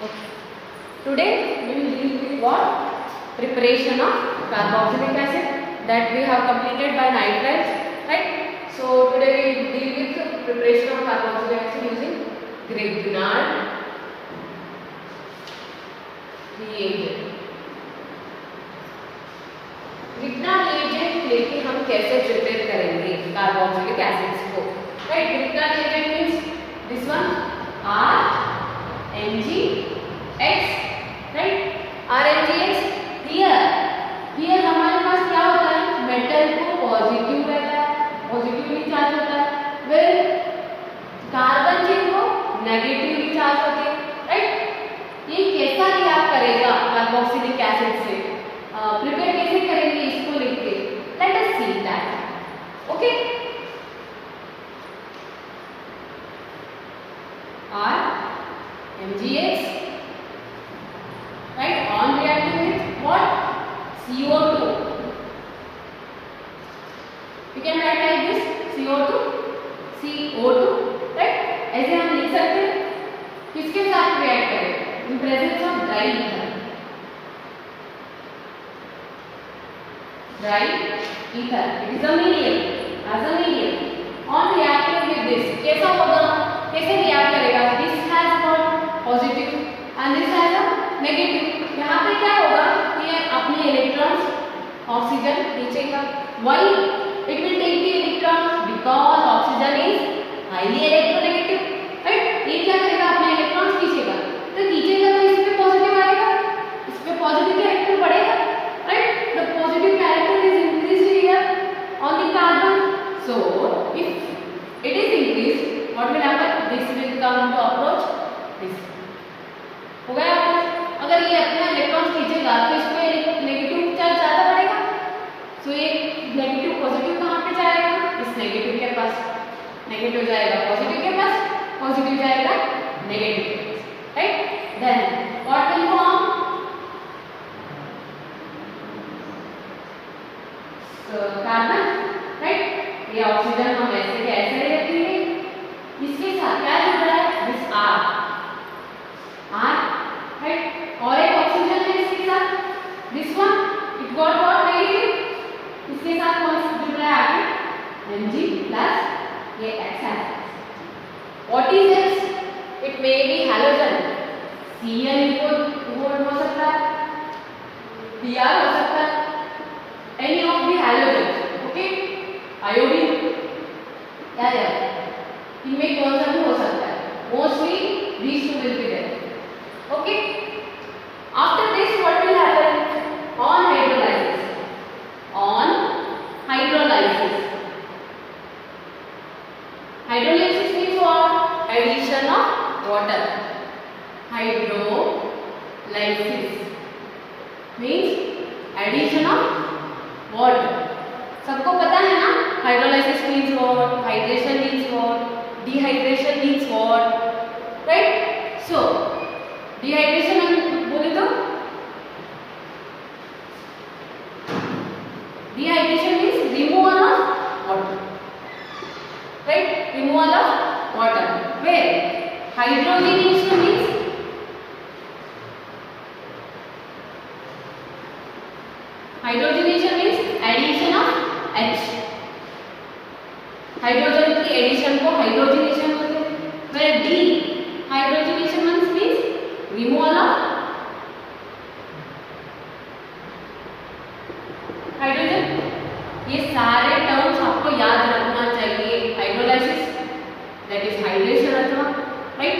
Okay. Today we will deal with what? Preparation of carboxylic acid that we have completed by nitrites, right? So today we will deal with preparation of carboxylic acid using Grignard reagent. Grignard reagent लेके हम कैसे prepare करेंगे carboxylic acids को, right? Grignard reagent means this one RNGX, right? RNGX here हमारे पास क्या होता है, metal को पॉजिटिव रहता है, पॉजिटिवली चार्ज होता है, फिर कार्बन चेन को नेगेटिवली चार्ज होते हैं, राइट? ये कैसा रिएक्ट करेगा कार्बोक्सिलिक एसिड से, प्रिपेयर कैसे करेंगे इसको लिख के, let us see that. Okay, RMGX, right, on reacting with what? CO2. You can write like this CO2, right? ऐसे हम लिख सकते हैं. किसके साथ रिएक्ट करें? In presence of dry ether. Dry ether. It is a medium. As a medium. On reacting with this, कैसा होगा? कैसे रिएक्ट करेगा? This has got positive and this has a negative. यहाँ पे क्या होगा? ये अपने इलेक्ट्रॉन्स ऑक्सीजन खींचेगा. Why? It will take the electrons because oxygen is highly electronegative. Right? ये क्या करेगा? अपने इलेक्ट्रॉन्स खींचेगा. तो खींचेगा तो इस पे पॉजिटिव आएगा, इस पे पॉजिटिव कैरेक्टर बढ़ेगा. Right? The positive character is increased here on the carbon. So if it is increased, what will happen? This will come to approach this. हो गया आपको? अगर ये अपना इलेक्ट्रॉन खींचेगा तो इस पे नेगेटिव चार्ज ज़्यादा बढ़ेगा. सो ये नेगेटिव पॉजिटिव कहाँ पे जाएगा? इस नेगेटिव के पास. नेगेटिव जाएगा पॉजिटिव के पास, पॉजिटिव जाएगा नेगेटिव के पास, right? Then what will form? Carbon, right? ये ऑक्सीजन हम ऐसे के ऐसे ले रखेंगे. इसके साथ क्या जुड़ रहा है? This R, right? और एक ऑक्सीजन है इसके साथ, this one, it got what? Negative. इसके साथ कौन सा जुड़ रहा है आगे? Mg प्लस ये X है. What is X? It may B halogen. Cl हो सकता है, Br हो सकता है, any of the halogens. Okay, iodine क्या है? इनमें कौन सा भी हो सकता है. Mostly these two will be there. Okay. After this, what will happen? On hydrolysis. Hydrolysis means what? Addition of water. Hydrolysis means addition of water. सबको पता है ना? Hydrolysis means what? Hydration means what? Dehydration means what? Right? So dehydration हम बोले तो dehydration means removal of water, right? Removal of water. Where hydrogenation means addition of H. Hydrogen की addition को hydrogenation बोलते हैं. Where dehydrogenation means removal of hydrogen. ये सारे terms आपको याद रखना चाहिए. हाइड्रोलाइसिस दैट इज हाइड्रेशन अथवा, right?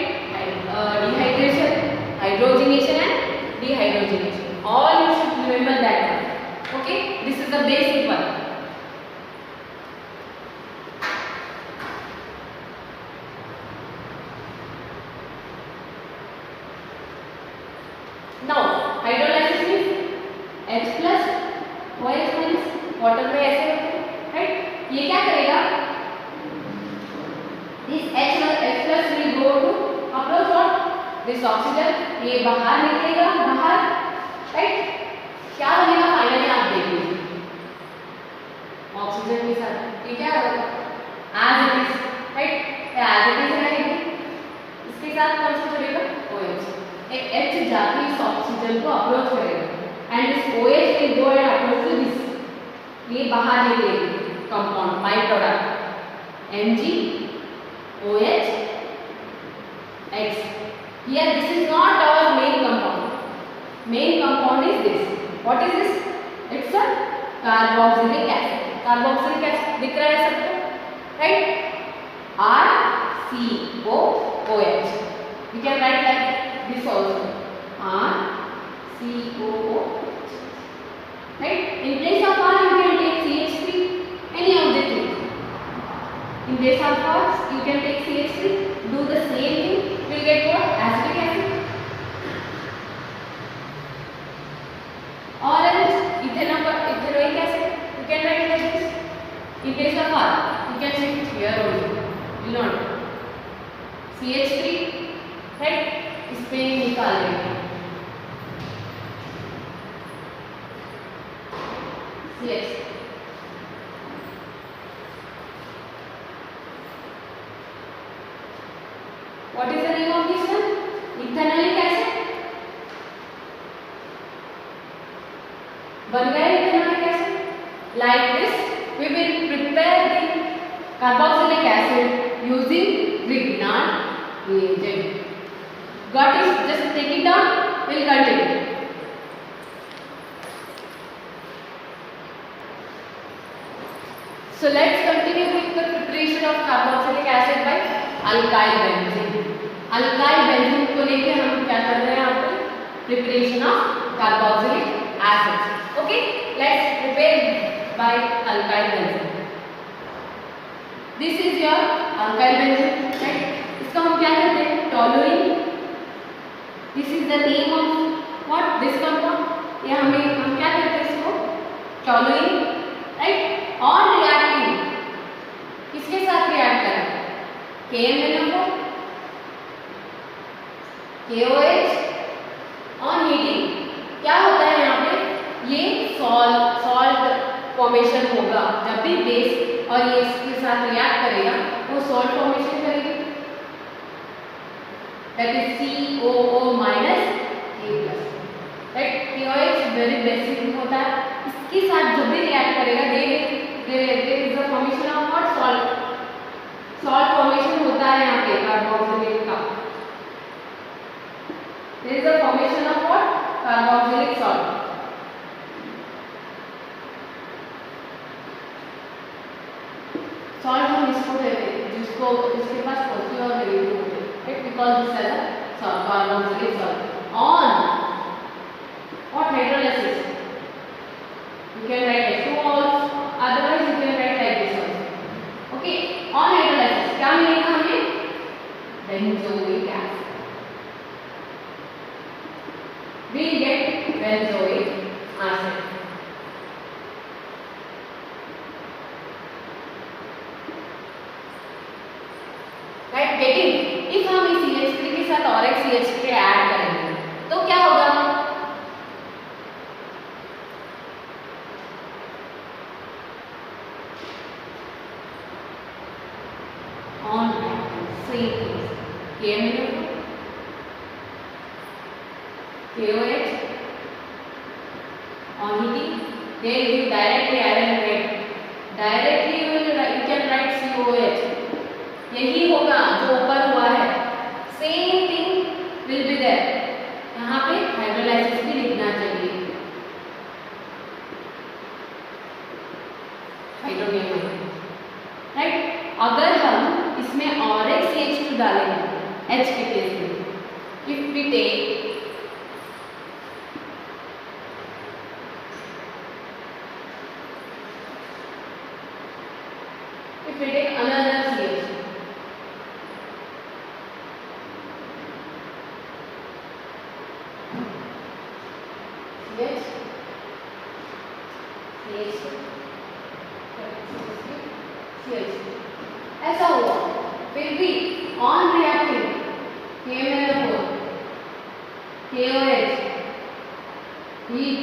Dehydration, hydrogenation and dehydrogenation. All you should remember that. Okay, this is the basic one. Now hydrolysis means H plus OH minus water में ऐसे होते हैं, राइट? ये क्या करेगा? This H plus will go to approach what? This oxygen. ये बाहर निकलेगा, बाहर, राइट? क्या बनेगा फाइनली आप देख लीजिए. ऑक्सीजन के साथ ये क्या होगा? As it is, right? As it is रहेगी. इसके साथ कौन सा जुड़ेगा? OH. एक जाके इस ऑक्सीजन को अप्रोच करेगा and this OH will go and approach to this, ये बाहर निकलेगी compound by product MgOH X. Here this is not our main compound. Main compound is this. What is this? It's a carboxylic acid. Carboxylic acid दिख रहा है सबको, right? RCOOH. We can write like this also. RCOOH. Right? In place of R, you can take CH3. Any of the two. In place of R, you can take CH3. Do the same thing. You will get what? Acetic acid. Orange, ethanoic acid. You can write like this. In place of R, you can shift here only. Will not. CH3, right? इसमें निकाल लेंगे. CH. What is the name of this one? Ethanoic acid. बन गया ethanoic acid. Like this, we will prepare the carboxylic acid using Grignard reagent. Got it? Just take it down. We'll continue. So let's continue with the preparation of carboxylic acid by alkyl benzene. Alkyl benzene को लेके हम क्या कर रहे हैं यहाँ पे? Preparation of carboxylic acid. Okay? Let's prepare by alkyl benzene. This is your alkyl benzene, right? इसका हम क्या करते हैं? Toluene. This is the name of what? This compound. ये हम क्या करते हैं इसको? Toluene, right? On reacting, किसके साथ रिएक्ट करें? KMnO4, KOH. On heating, क्या होता है यहाँ पे? ये सॉल्ट फॉर्मेशन होगा जब भी बेस और ये इसके साथ रिएक्ट करेगा, वो सॉल्ट फॉर्मेशन करेगी. That is COO minus A plus. Right? KOH very basic होता है. इसके साथ जब भी रिएक्ट करेगा, there is a formation of what? Salt. Salt formation होता है यहाँ पे कार्बोक्सिलिक का. There is a formation of what? Carboxylic salt. Salt हम इसको देते हैं जिसको इसके पास पॉजिटिव और नेगेटिव होते हैं. Right? Because this is a salt, carboxylic salt. On what hydrolysis? You can write H2O. Otherwise you can write like this also. Okay. On hydrolysis क्या मिलेगा हमें? Benzoic acid. We get benzoic acid. Right? Getting. If हम इस CH3 के साथ और एक CH3 add करेंगे तो क्या होगा? On same things. KMnO4, KOH. On heating, they will directly iron red. Directly you can write COH. यही होगा जो ऊपर हुआ है. Same thing will be there. यहाँ पे हाइड्रोलाइसिस भी लिखना चाहिए. Hydronium, right? अगर हम इसमें और एक CH2 डालेंगे H के केस में, if we take another CH, ऐसा हुआ. फिर भी on reacting KMnO4, KOH, heat,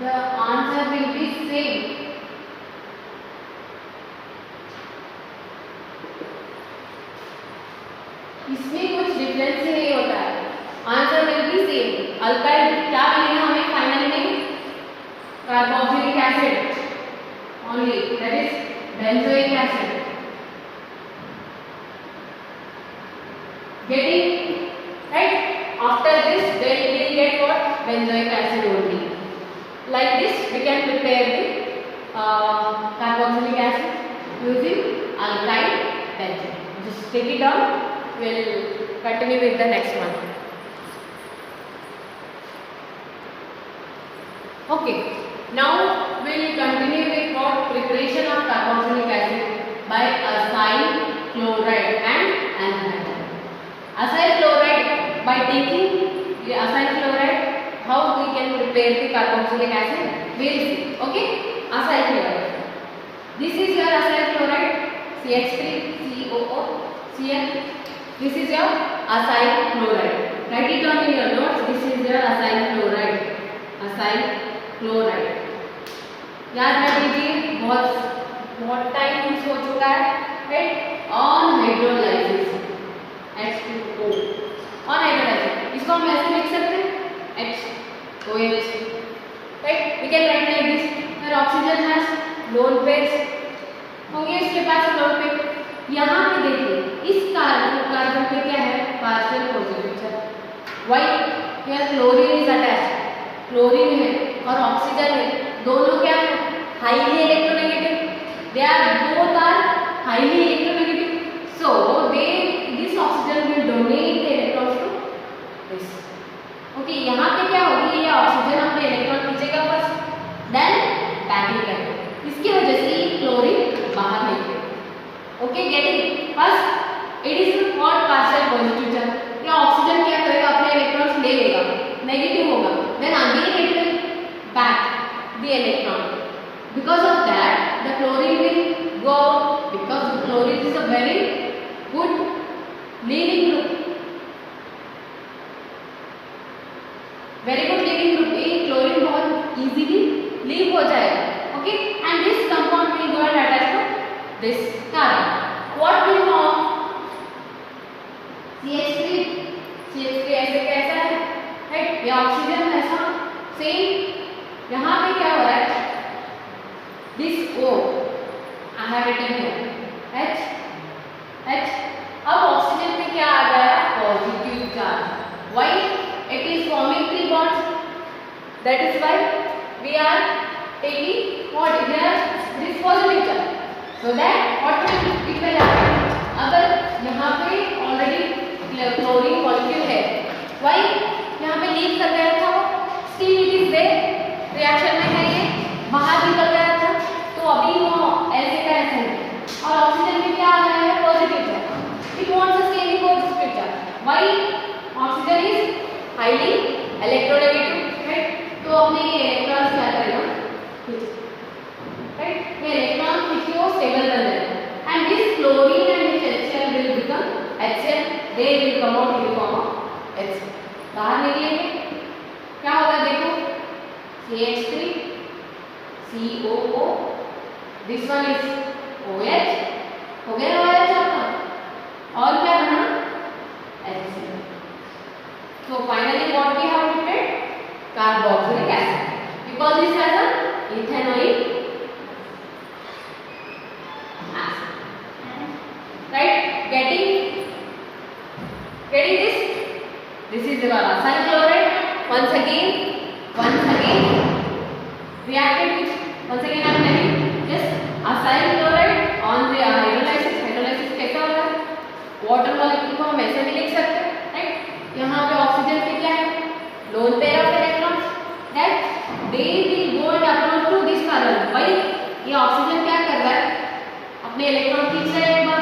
the answer will be same. इसमें कुछ डिफरेंस ही नहीं होता है, answer will be same. Alkyl क्या मिलेगा हमें फाइनल में? Carboxylic acid only, that is benzoic acid. Getting right? After this, then we will get what? Benzoic acid only. Like this, we can prepare the carboxylic acid using alkyl benzene. Just take it down. We will continue with the next one. Okay. Now we will continue with what? Preparation of carboxylic acid by acyl chloride and anhydride. Acyl chloride, by taking the acyl chloride, how we can prepare the carboxylic acid? We will see. Okay, acyl chloride. This is your acyl chloride, CH3COO, Cl. This is your acyl chloride. Write it down in your notes. This is your acyl chloride. Acyl chloride. याद रख लीजिए, बहुत time use हो चुका है, right? On hydrolysis H2O और hydrolysis, इसको हम ऐसे लिख सकते हैं HOH, right? We can write like this, फिर ऑक्सीजन हैज लोन पेयर्स होंगे इसके पास लोन पेयर। यहाँ पे देखिए इस कार्बन पे क्या है? Partial positive charge. Why? Here chlorine is attached, chlorine है और ऑक्सीजन है, दोनों क्या है? Highly electronegative, they are both are highly electronegative, so they this oxygen will donate the electrons to this. Okay, यहाँ पे क्या होगी? ये ऑक्सीजन अपने इलेक्ट्रॉन खींचेगा फर्स्ट, देन पैकिंग करेगा, इसकी वजह से ये क्लोरीन बाहर निकलेगा। Okay, getting? First it is what? Partial positive charge. ये ऑक्सीजन क्या करेगा? अपने इलेक्ट्रॉन्स ले लेगा, नेगेटिव होगा, then again it will back the electron. Because of that, the chlorine will go out, because chlorine is a very good leaving group. Very good leaving group. ये chlorine बहुत easily leave हो जाएगा. Okay, and this compound will go and attach to this carbon. What will form? CH3. CH3 ऐसे कैसा है? Right? ये oxygen ऐसा same. यहाँ पे क्या हो रहा है? This O I have written here H H। अब ऑक्सीजन पे क्या आ गया? Positive charge. Why? It is forming 3 bonds. That is why we are taking what here? This positive charge. So that what will it will happen? अगर यहाँ पे already chlorine molecule है, why? यहाँ पे लीक कर गया था वो, still it is there, reaction में है, ये बाहर निकल गया था, तो अभी वो ऐसे का ऐसे है, और ऑक्सीजन में क्या आ रहा है? Positive charge. It wants to stay in positive charge. Why? Oxygen is highly electronegative, right? तो अपने इलेक्ट्रॉन्स क्या करेगा? राइट, ये इलेक्ट्रॉन किसी को स्टेबल बन जाएगा, and this chlorine and this HCl will become HCl, they will come out in form of HCl, बाहर निकलेंगे, क्या होगा? देखो, CH3 COO, this one is OH, हो गया OH आपका, और क्या बना? HCl। So finally what we have prepared? Carboxylic acid, because this has a ethanoic acid, right? Getting this? This is the acyl chloride. Once again reacted with, once again I am telling, yes, acyl chloride on the hydrolysis. Hydrolysis कैसा होगा? Water molecule को हम ऐसे भी लिख सकते हैं, right? यहाँ पे ऑक्सीजन पे क्या है? Lone pair of electrons, that they will go and approach to this carbon. भाई ये ऑक्सीजन क्या कर रहा है? अपने इलेक्ट्रॉन खींच रहा है, एक बार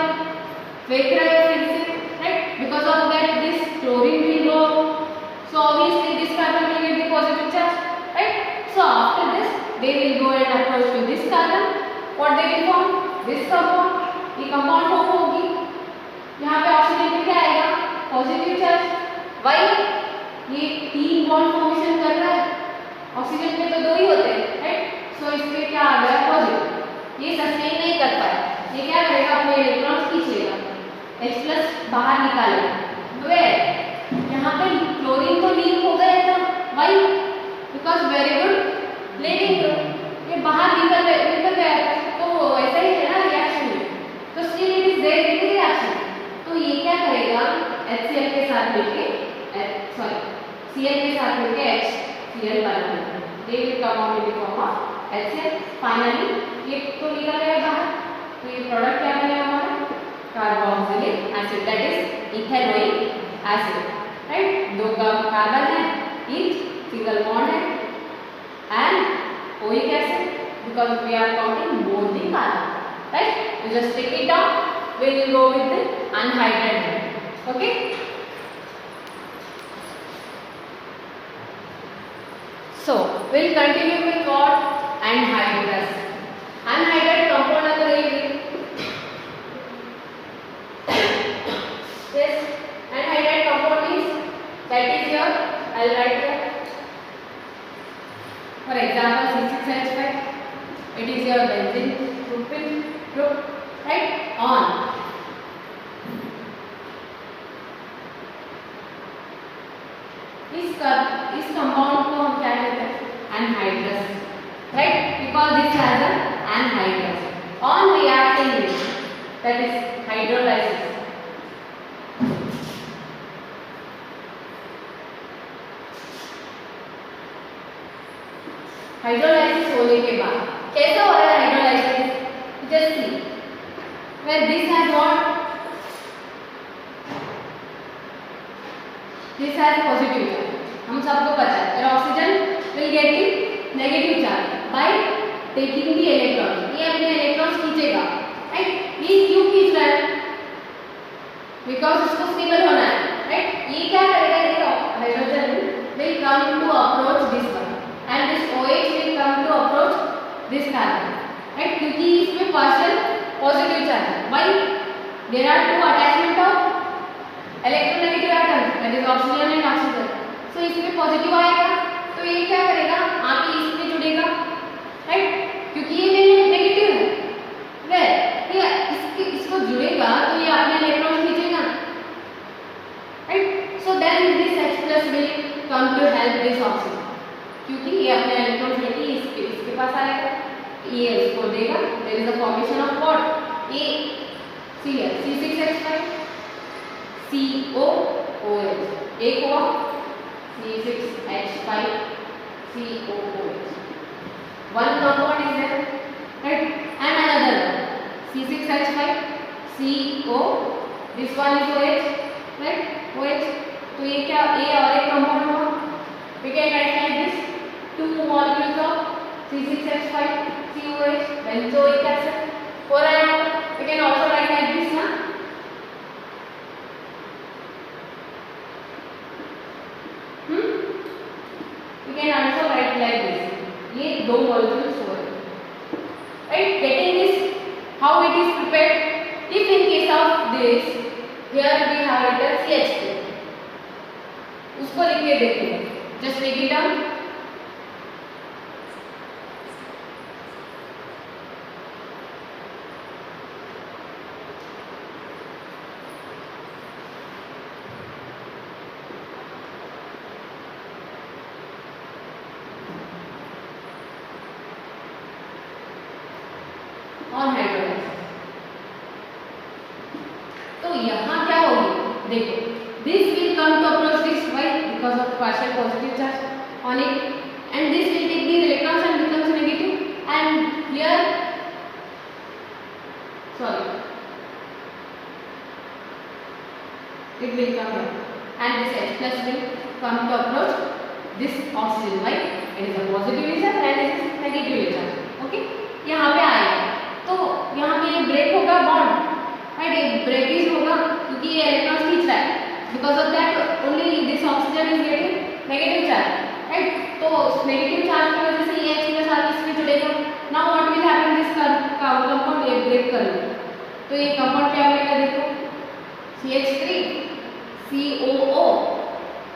फेंक रहा है फिर से, right? Because of that this chlorine will go, so obviously this carbon will get the positive charge, right? So after this they will go and approach to this carbon, what they will form? This compound, ये compound form होगी, यहाँ पे oxygen पे क्या आएगा? Positive charge. Why? ये 3 bond formation कर रहा है, ऑक्सीजन पे तो 2 ही होते हैं, राइट? सो इस पे क्या आ गया? पॉजिटिव। ये सस्टेन नहीं कर पाया, ये क्या करेगा? अपने इलेक्ट्रॉन्स खींच लेगा, H प्लस बाहर निकाले, वे यहाँ पे क्लोरीन तो लीक हो गया था, why because very good leaving group, ये बाहर निकल गया था, तो ऐसा ही है ना रिएक्शन में, तो still it is there in the reaction. तो ये क्या करेगा, HCl के साथ मिलके सॉरी Cl के साथ मिलके HCl बनाएगा, they will come out in the form of HCl। Finally ये तो निकल गया बाहर, तो ये प्रोडक्ट क्या बनेगा हमारा, carboxylic acid, that is ethanoic acid, right. दो कार्बन है, ईच सिंगल बॉन्ड है, and oic acid because we are counting both the carbon, right? You just take it down, we will go with the anhydride, okay? So we'll continue with what, anhydrous. Anhydride compound अगर ये yes, anhydride compound means that is your, I'll write here for example C6H5, it is your benzene propyl group, right? On इस compound को हम क्या कहते हैं, anhydrous, right? Because this has an anhydrous. On reacting with, that is hydrolysis, hydrolysis होने के बाद कैसा हो रहा है hydrolysis, just see when this has what, this has positive charge, हम सबको पता है, और oxygen will get the negative charge by taking the electron, ये अपने इलेक्ट्रॉन्स खींचेगा, राइट। ये क्यों खींच रहा है, बिकॉज इसको स्टेबल होना है, राइट। ये क्या करेगा, देखो hydrogen will come to approach this one and this OH will come to approach this carbon, right? क्योंकि इसमें partial positive charge है, why? There are two attachment of electronegative atoms, that is oxygen and oxygen, so इसमें positive आएगा, तो ये क्या करेगा, आके इसमें जुड़ेगा, right? क्योंकि ये नेगेटिव है, वे ये इसको जुड़ेगा तो ये अपने इलेक्ट्रॉन खींचेगा, right? So then this H plus will come to help this oxygen, क्योंकि ये अपने इलेक्ट्रॉन लेके इसके पास आएगा, ये इसको देगा, there is a formation of what, a C6H5 COOH, एक हुआ C6H5 COOH, one compound is there, right? And another one C6H5 CO, this one is OH, right? OH, तो ये क्या, ये और एक compound हुआ, we can write like this, two molecules of C6H5 COH, benzoic acid, हो रहा है, we can also write like this ना, we can also write like this, ये दो molecules हो रहे हैं, right? Getting this, how it is prepared, if in case of this, here we have written CH2, उसको लिख के देखते हैं, just take it down, on hydrolysis। तो यहाँ क्या होगी, देखो this will come to approach this, why? Because of partial positive charge on it, and this will take these electrons and becomes negative, and here sorry it will come here, and this H plus will come to approach this oxygen, why? It is a positive charge and it is negative charge, okay? यहाँ पे आएगा तो यहाँ पे ये break होगा bond, right, ये breakage होगा क्योंकि ये इलेक्ट्रॉन्स खींच रहा है, because of that only this oxygen is getting negative charge, right. तो नेगेटिव चार्ज की वजह से ये H के साथ इसमें जुड़ेगा, now what will happen, this compound ये ब्रेक कर लेगा, तो ये कंपाउंड क्या बनेगा, देखो CH3COO,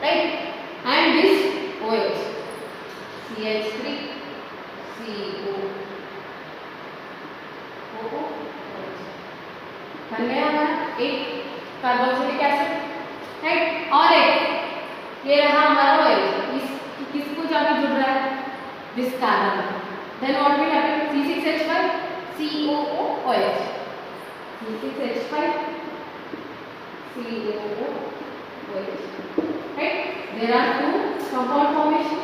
right, and this OH CH3CO बन गया हमारा एक कार्बोक्सिलिक एसिड, राइट। और एक ये रहा हमारा OH, इस किसको जाके जुड़ रहा है, this carbon, then what will happen, C6H5 COOH, C6H5 COOH, right, there are two compound formation,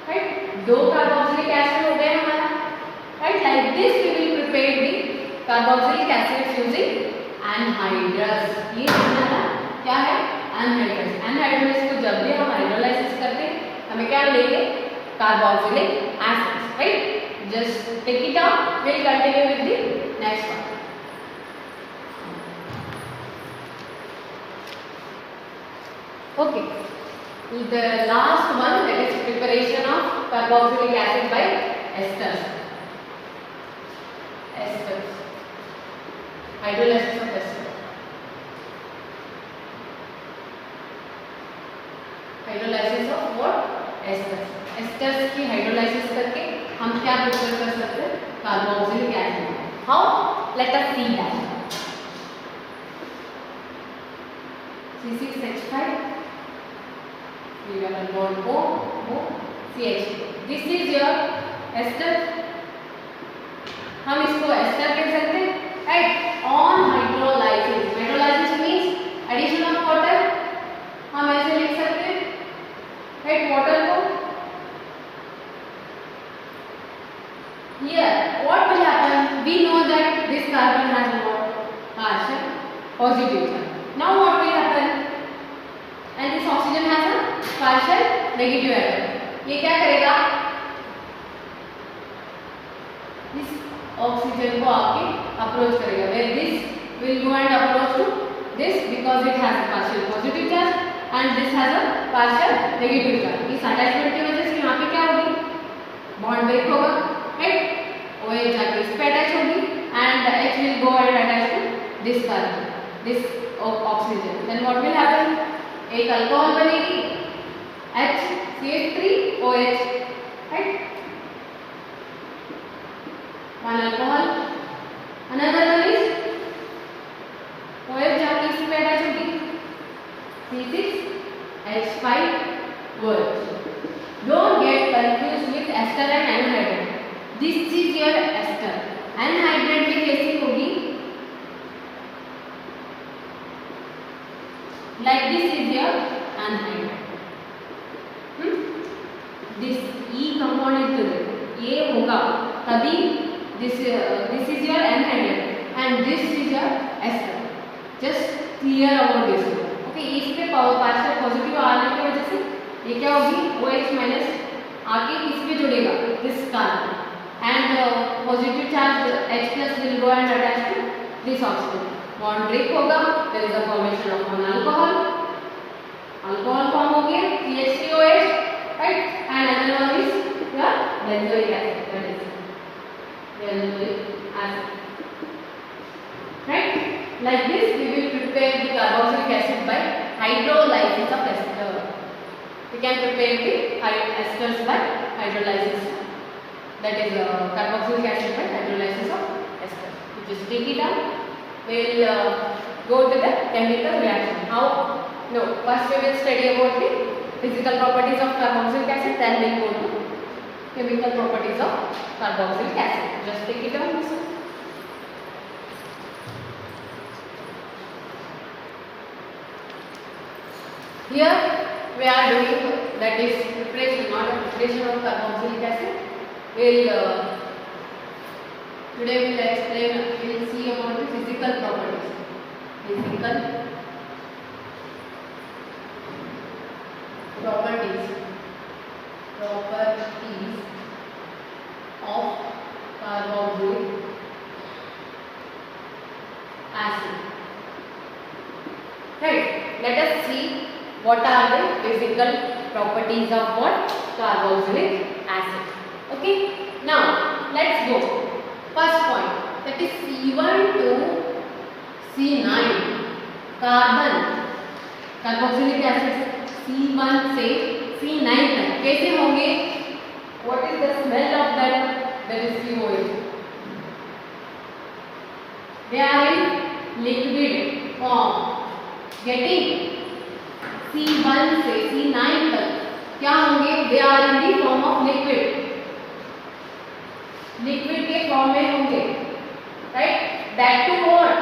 right, दो कार्बोक्सिलिक एसिड हो गए हमारा, right, like this we will prepare the carboxylic acid using anhydrous, ये हमारा क्या है, एनहाइड्रस। एनहाइड्रस को जब भी हम हाइड्रोलाइसिस करते हैं हमें क्या मिलेंगे, carboxylic acids, right. Just take it out, will continue with the next one. Okay, the last one, that is preparation of carboxylic acid by esters. Esters, hydrolysis of esters. Hydrolysis of what? Esters. Esters की hydrolysis करके हम क्या prepare कर सकते हैं, carboxylic acid. How? Let us see that. C6H5. We have a bond CH. This is your ester. हम इसको ester कह सकते हैं, right. On hydrolysis, hydrolysis means addition of water, हम ऐसे लिख सकते हैं, राइट। वाटर को here what will happen, we know that this carbon has what, partial positive charge. Now what will happen, and this oxygen has a partial negative atom. ये क्या करेगा, इस ऑक्सीजन को आके अप्रोच करेगा, where this will go and approach to this because it has a partial positive charge and this has a partial negative charge. इस attachment की वजह से यहाँ पे क्या होगी, बॉन्ड ब्रेक होगा, राइट। OH जाके इस पे अटैच होगी and H will go and attach to this carbon, this oxygen. Then what will happen, एक अल्कोहल बनेगी, HCH3OH, right, one alcohol, another one is OH जाके इस पे अटैच होगी, C6H5OH. Don't get confused with ester and anhydride. This is your ester. Anhydride में कैसी होगी, like this is your anhydride. This E component ये होगा तभी this is your anhydride and this is your ester. Just clear about this. Okay, इस पे partial positive आने की वजह से ये क्या होगी, OH माइनस आके किस पे जुड़ेगा, this carbon, and positive charge H plus will go and attach to this oxygen. Bond break होगा, there is a formation of one alcohol. Alcohol form हो गया, CH3OH, right, and another one is your benzoic acid, that is benzoic acid, right. Like this we will prepare the carboxylic acid by hydrolysis of ester. We can prepare the esters by hydrolysis, that is carboxylic acid by hydrolysis of ester. We just take it out. We will go to the chemical reaction. How? No, first we will study about the physical properties of carboxylic acid, then we will go to chemical properties of carboxylic acid. Just take it out. Here we are doing, that is preparation, not a preparation of carboxylic acid. Today we will explain, we will see about the physical properties. Physical properties of carboxylic acid. Right. Let us see what are the physical properties of what, carboxylic acid. Okay. Now let's go. First point, that is C1 to C9 carbon, carboxylic acid C1 से C9 तक कैसे होंगे? What is the smell of that? That is COH. They are in liquid form. Getting C1 से C9 तक क्या होंगे? They are in the form of liquid, liquid के form में होंगे, right? That too what?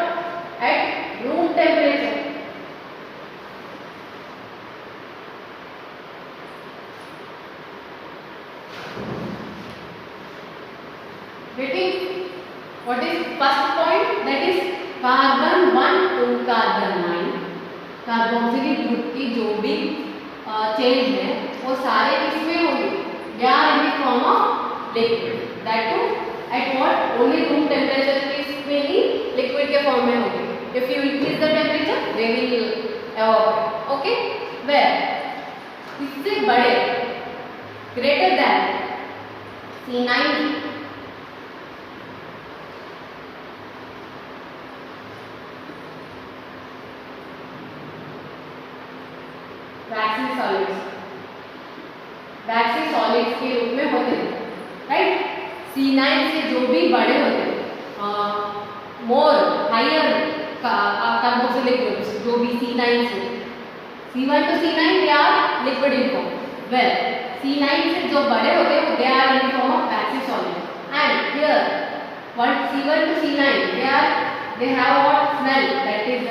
At room temperature. getting what is first point, that is carbon 1 to carbon 9 carboxylic group की जो भी चेन है वो सारे किसमें होंगे? They are in the form of liquid, that too at what? Only room temperature में ही लिक्विड के फॉर्म में होंगे। If you increase the temperature they will evaporate. Okay, where इससे बड़े, greater than C9 waxy solids, waxy solids के रूप में होते हैं, राइट? C9 से जो भी बड़े होते हैं, मोर हायर कार्बोक्सिलिक ग्रुप्स, जो भी C9 से C1 to C9 they are liquid in form, where C9 से जो बड़े होते हैं they are in form of waxy solid. And here what C1 to C9 they have what smell, that is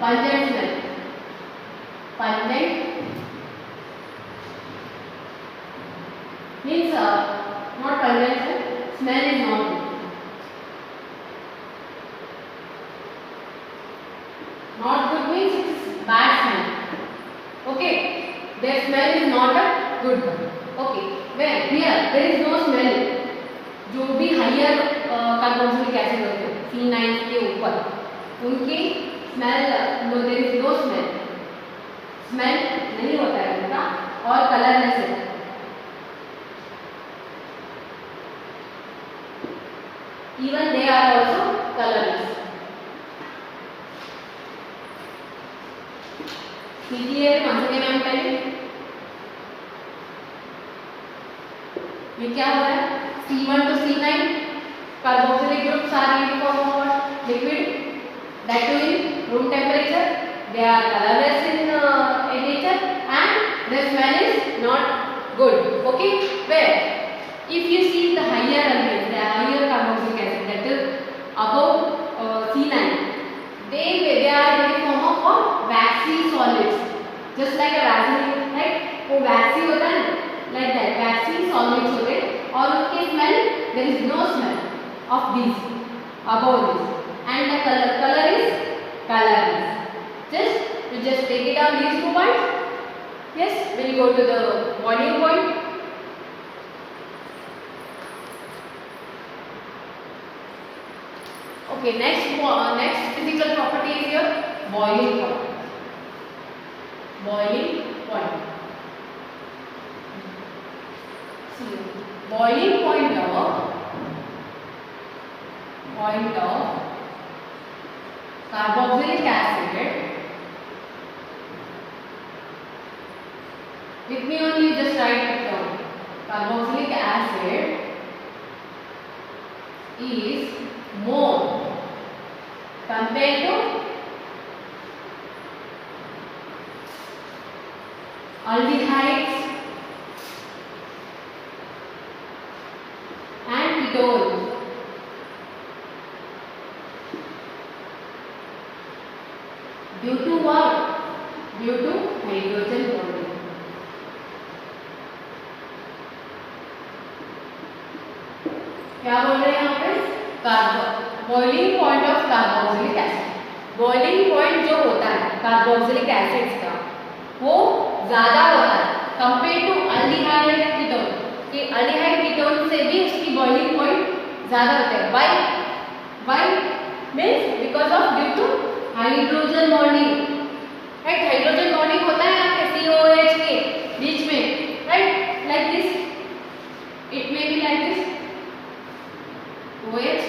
pungent smell, pungent means not pungent, smell is not good, not good means it's bad smell, okay? Their smell is not a good one, okay? Where here there is no smell, जो भी higher carboxylic acid होते हैं C9 के ऊपर उनकी smell, no there is no smell, smell नहीं होता है उनका, और कलरलेस है। Even they are also colourless. Clear? once again I am telling, ये क्या हो रहा है? C1 to C9 carboxylic groups are in the form of what? Liquid, that too in room temperature. They are colorless in nature and their smell is not good. Okay, where if you see the higher elements, the higher carboxylic acid, that is above C9, they are in the form of what? Waxy solids, just like a Vaseline, right? वो waxy होता है, like that waxy solids होते हैं, और उनके smell, there is no smell of these above this, and the color is colorless. You just take it down these 2 points. Yes, we'll go to the boiling point. Okay, next physical property is your boiling point. Boiling point. See, boiling point of carboxylic acid. With me only, just write it down. Carboxylic acid is more compared to aldehydes and ketones. Due to what? Due to hydrogen bonding. क्या बोल रहे हैं यहाँ पे? Boiling point of carboxylic acid. Boiling point जो होता है carboxylic acids का वो ज़्यादा होता है कंपेयर टू अल्डिहाइड कीटोन, कि अल्डिहाइड कीटोन से भी उसकी बॉइलिंग पॉइंट ज़्यादा होता है। Why means because of due to hydrogen bonding, right? Hydrogen bonding होता है आपके COH के बीच में, right? Like this, it may be like this OH,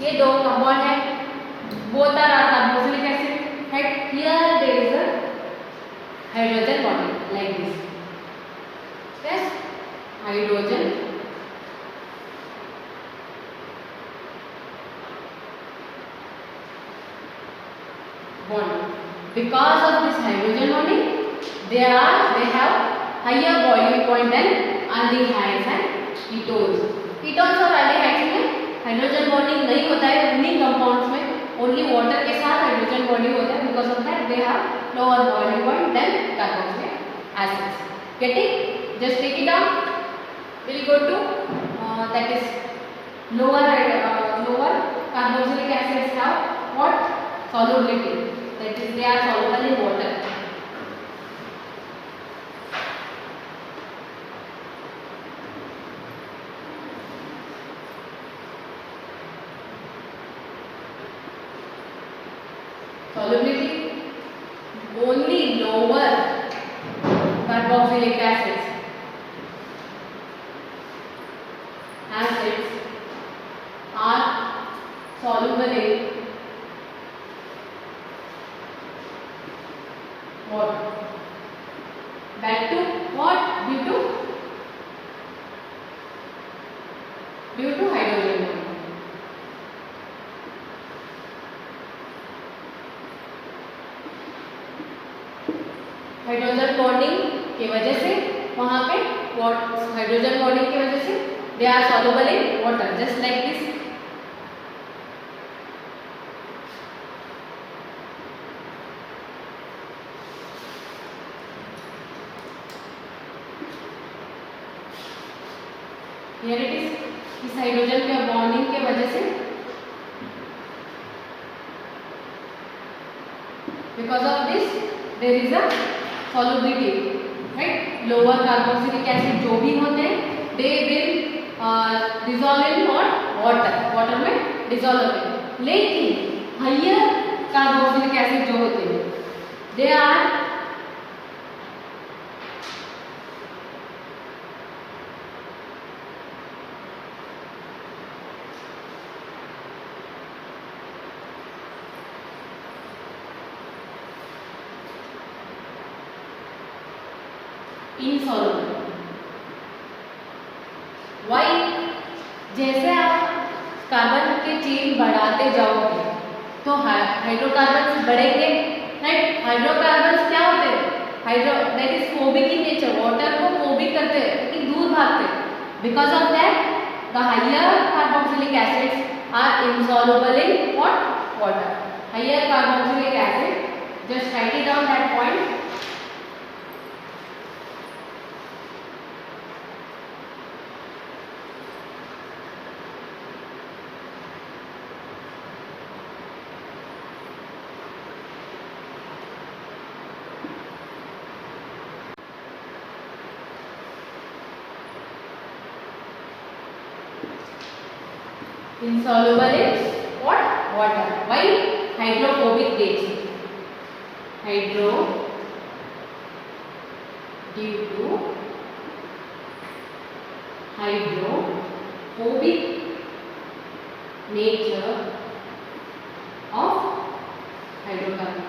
ये दो कंपाउंड है, both are carboxylic acid, right? Here there is a hydrogen bonding like this, yes, hydrogen bond. Because of this hydrogen bonding, they have higher boiling point than aldehydes and ketones. Ketones और aldehydes में hydrogen bonding नहीं होता है, उन्हीं compounds में only water के साथ hydrogen bonding होता है. Because of that they have lower boiling point than carboxylic acids. Getting? Just take it down. Will go to that is lower carboxylic acids have what? Solubility. That is, they are soluble in water. Solubility only lower carboxylic acids are soluble in water. Back to what? Due to hydrogen bonding. Hydrogen bonding की वजह से वहां पे hydrogen bonding की वजह से they are soluble in water, just like this. Here it is. इस hydrogen के बॉन्डिंग के वजह से because of this there is a solubility, right? Lower carboxylic acid जो भी होते हैं they will dissolve in water में dissolve होते हैं. लेकिन higher carboxylic acid जो होते हैं they are insoluble. Why? जैसे आप कार्बन के चेन बढ़ाते जाओगे तो हाइड्रोकार्बन्स बढ़ेंगे, राइट? हाइड्रोकार्बन्स क्या होते हैं? That is phobic in nature, water को फोबिक करते हैं लेकिन दूर भागते हैं. Because of that the higher carboxylic acids are insoluble in what? Water. Higher carboxylic acid, just write it down that point. Insoluble in what? Water. Why? Hydrophobic nature. Due to hydrophobic nature of hydrocarbon.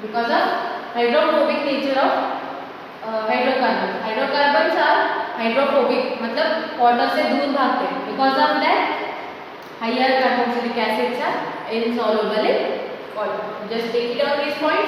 Because of hydrophobic nature of hydrocarbons. Hydrocarbons are hydrophobic, मतलब water से दूर भागते हैं. Because of that, higher carboxylic acids are insoluble in water. Just take it on this point.